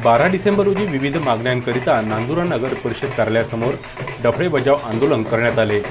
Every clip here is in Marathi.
12 डिसेंबर रोजी विविध मागण्यांकरिता नांदुरा नगर परिषद कार्यालयासमोर डफळे बजाव आंदोलन करण्यात आले।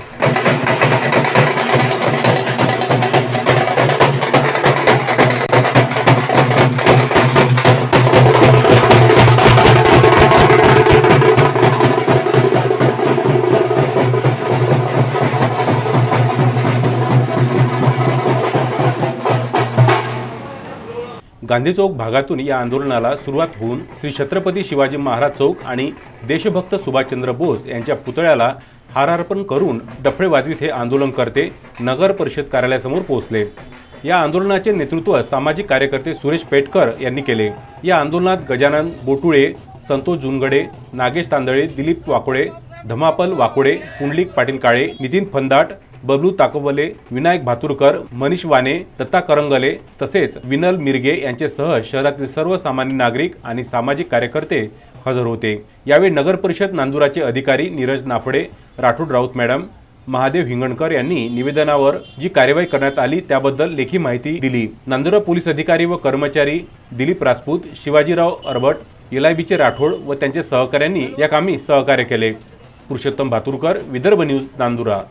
गांधी चौक भागातून या आंदोलनाला सुरुवात होऊन श्री छत्रपती शिवाजी महाराज चौक आणि देशभक्त सुभाषचंद्र बोस यांच्या पुतळ्याला हार अर्पण करून डफळे वाजवीत हे आंदोलनकर्ते नगर परिषद कार्यालयासमोर पोहोचले। या आंदोलनाचे नेतृत्व सामाजिक कार्यकर्ते सुरेश पेटकर यांनी केले। या आंदोलनात गजानन बोटुळे, संतोष जुनगडे, नागेश तांदळे, दिलीप वाकोडे, धमापल वाकोडे, पुंडलिक पाटील काळे, नितीन फंदाट, बबलू ताकवले, विनायक भातुरकर, मनीष वाने, दत्ता करंगले तसेच विनल मिरगे यांच्यासह शहरातील सर्व सामान्य नागरिक आणि सामाजिक कार्यकर्ते हजर होते। यावेळी नगर परिषद नांदुराचे अधिकारी नीरज नाफडे, राठोड राऊत मॅडम, महादेव हिंगणकर यांनी निवेदनावर जी कार्यवाही करण्यात आली त्याबद्दल लेखी माहिती दिली। नांदुरा पोलीस अधिकारी व कर्मचारी दिलीप राजपूत, शिवाजीराव अरबट, LIBचे राठोड व त्यांच्या सहकाऱ्यांनी या कामी सहकार्य केले। पुरुषोत्तम भातुरकर, विदर्भ न्यूज, नांदुरा।